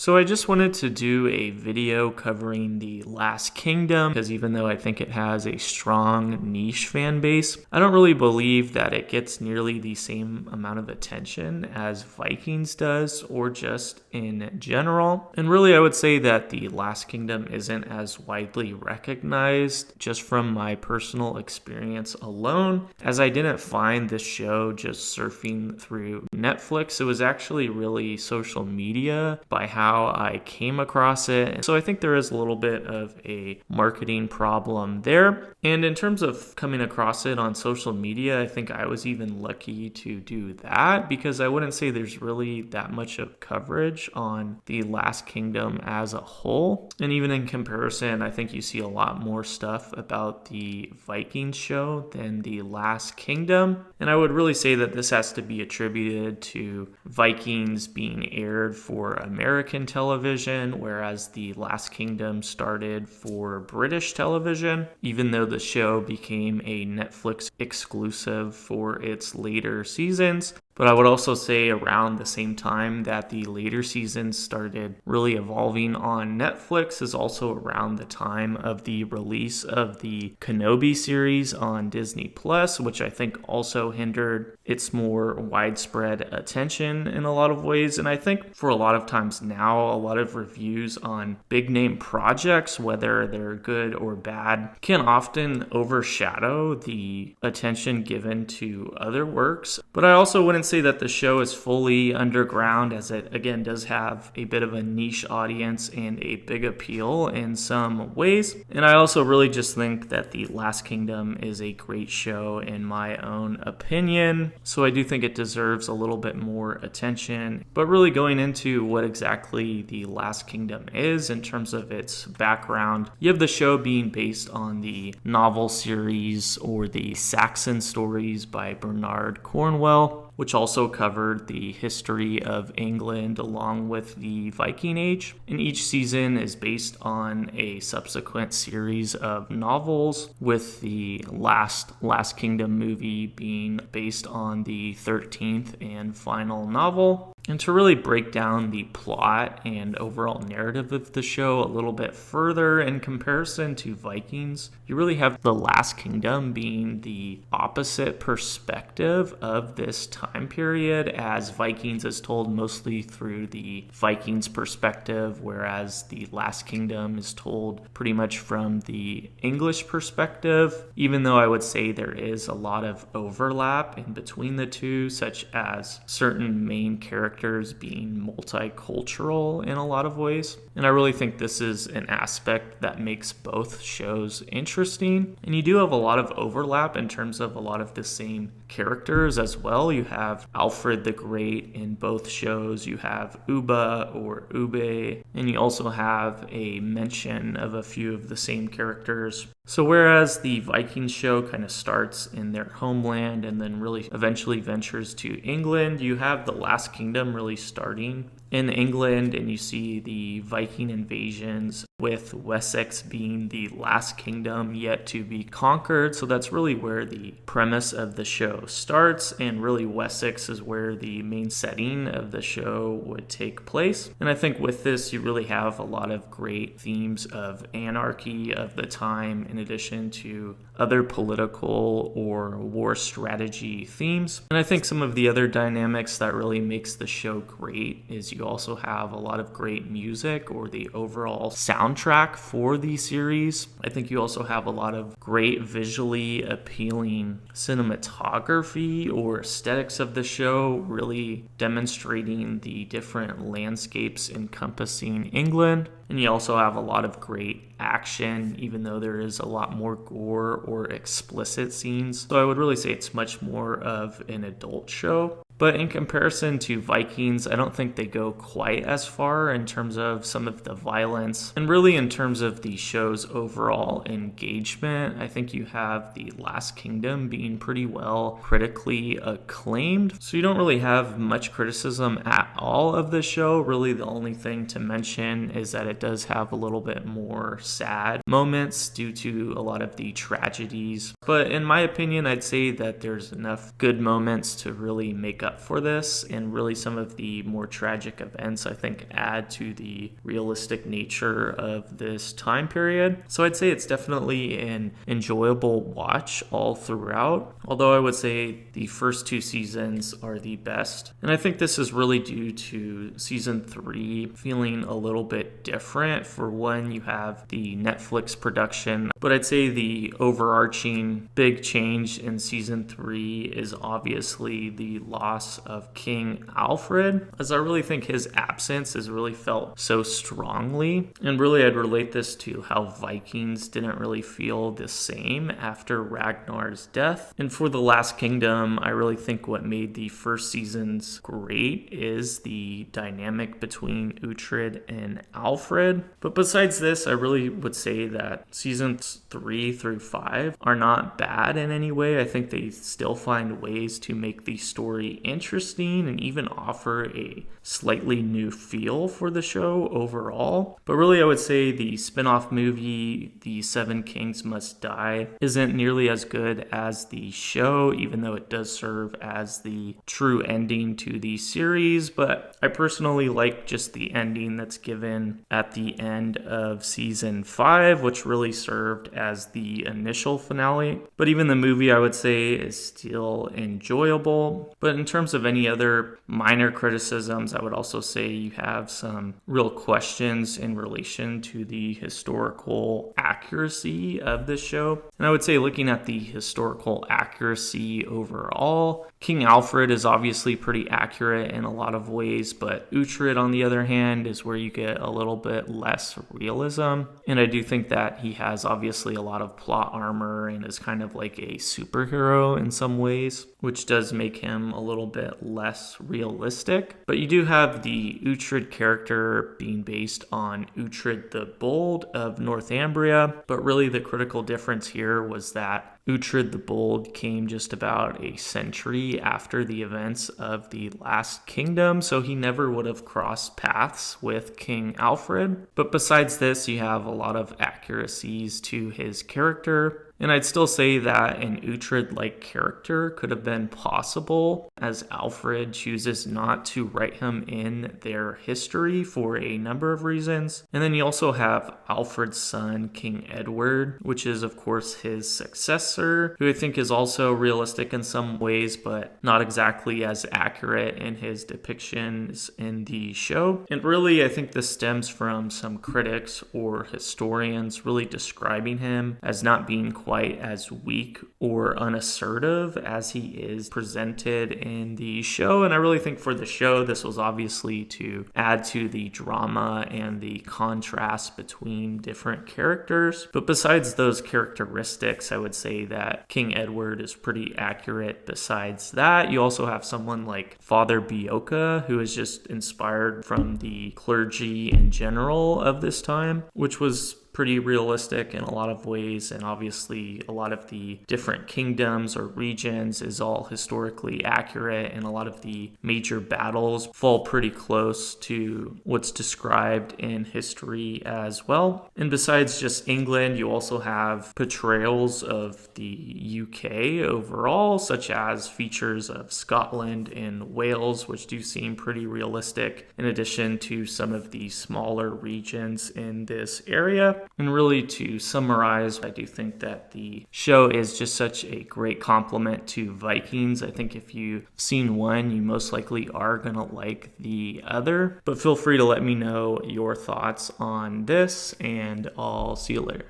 So I just wanted to do a video covering the Last Kingdom because even though I think it has a strong niche fan base, I don't really believe that it gets nearly the same amount of attention as Vikings does or just in general. And really I would say that the Last Kingdom isn't as widely recognized just from my personal experience alone, as I didn't find this show just surfing through Netflix. It was actually really social media by how I came across it. So I think there is a little bit of a marketing problem there. And in terms of coming across it on social media, I think I was even lucky to do that because I wouldn't say there's really that much of coverage on the Last Kingdom as a whole. And even in comparison, I think you see a lot more stuff about the Vikings show than the Last Kingdom. And I would really say that this has to be attributed to Vikings being aired for American television, whereas the Last Kingdom started for British television, even though the show became a Netflix exclusive for its later seasons. But I would also say around the same time that the later seasons started really evolving on Netflix is also around the time of the release of the Kenobi series on Disney Plus, which I think also hindered its more widespread attention in a lot of ways. And I think for a lot of times now, a lot of reviews on big name projects, whether they're good or bad, can often overshadow the attention given to other works. But I also wouldn't say that the show is fully underground, as it again does have a bit of a niche audience and a big appeal in some ways. And I also really just think that the Last Kingdom is a great show in my own opinion, so I do think it deserves a little bit more attention. But really going into what exactly the Last Kingdom is in terms of its background, you have the show being based on the novel series or the Saxon stories by Bernard Cornwell, which also covered the history of England along with the Viking Age. And each season is based on a subsequent series of novels, with the Last Kingdom movie being based on the 13th and final novel. And to really break down the plot and overall narrative of the show a little bit further in comparison to Vikings, you really have the Last Kingdom being the opposite perspective of this time period, as Vikings is told mostly through the Vikings perspective, whereas the Last Kingdom is told pretty much from the English perspective, even though I would say there is a lot of overlap in between the two, such as certain main characters being multicultural in a lot of ways. And I really think this is an aspect that makes both shows interesting. And you do have a lot of overlap in terms of a lot of the same characters as well. You have Alfred the Great in both shows, you have Uba or Ube, and you also have a mention of a few of the same characters. So whereas the Viking show kind of starts in their homeland and then really eventually ventures to England, you have the Last Kingdom really starting in England, and you see the Viking invasions with Wessex being the last kingdom yet to be conquered. So that's really where the premise of the show starts, and really Wessex is where the main setting of the show would take place. And I think with this you really have a lot of great themes of anarchy of the time, in addition to other political or war strategy themes. And I think some of the other dynamics that really makes the show great is you also have a lot of great music, or the overall soundtrack for the series. I think you also have a lot of great visually appealing cinematography or aesthetics of the show, really demonstrating the different landscapes encompassing England. And you also have a lot of great action, even though there is a lot more gore or explicit scenes. So I would really say it's much more of an adult show. But in comparison to Vikings, I don't think they go quite as far in terms of some of the violence. And really in terms of the show's overall engagement, I think you have the Last Kingdom being pretty well critically acclaimed. So you don't really have much criticism at all of the show. Really the only thing to mention is that it does have a little bit more sad moments due to a lot of the tragedies. But in my opinion, I'd say that there's enough good moments to really make up depth for this, and really some of the more tragic events I think add to the realistic nature of this time period. So I'd say it's definitely an enjoyable watch all throughout, although I would say the first 2 seasons are the best. And I think this is really due to season 3 feeling a little bit different. For one, you have the Netflix production, but I'd say the overarching big change in season 3 is obviously the loss of King Alfred, as I really think his absence is really felt so strongly. And really I'd relate this to how Vikings didn't really feel the same after Ragnar's death. And for The Last Kingdom, I really think what made the first seasons great is the dynamic between Uhtred and Alfred. But besides this, I really would say that seasons 3 through 5 are not bad in any way. I think they still find ways to make the story interesting and even offer a slightly new feel for the show overall. But really I would say the spin-off movie, The Seven Kings Must Die, isn't nearly as good as the show, even though it does serve as the true ending to the series. But I personally like just the ending that's given at the end of season 5, which really served as the initial finale. But even the movie I would say is still enjoyable. But in terms of any other minor criticisms, I would also say you have some real questions in relation to the historical accuracy of this show. And I would say looking at the historical accuracy overall, King Alfred is obviously pretty accurate in a lot of ways, but Uhtred, on the other hand, is where you get a little bit less realism. And I do think that he has obviously a lot of plot armor and is kind of like a superhero in some ways, which does make him a little bit less realistic. But you do have the Uhtred character being based on Uhtred the Bold of Northumbria, but really the critical difference here was that Uhtred the Bold came just about a century after the events of the Last Kingdom, so he never would have crossed paths with King Alfred. But besides this, you have a lot of accuracies to his character. And I'd still say that an Uhtred-like character could have been possible, as Alfred chooses not to write him in their history for a number of reasons. And then you also have Alfred's son, King Edward, which is of course his successor, who I think is also realistic in some ways, but not exactly as accurate in his depictions in the show. And really, I think this stems from some critics or historians really describing him as not being quite as weak or unassertive as he is presented in the show. And I really think for the show, this was obviously to add to the drama and the contrast between different characters. But besides those characteristics, I would say that King Edward is pretty accurate. Besides that, you also have someone like Father Bioka, who is just inspired from the clergy in general of this time, which was pretty realistic in a lot of ways, and obviously a lot of the different kingdoms or regions is all historically accurate, and a lot of the major battles fall pretty close to what's described in history as well. And besides just England, you also have portrayals of the UK overall, such as features of Scotland and Wales, which do seem pretty realistic, in addition to some of the smaller regions in this area. And really, to summarize, I do think that the show is just such a great complement to Vikings. I think if you've seen one, you most likely are going to like the other. But feel free to let me know your thoughts on this, and I'll see you later.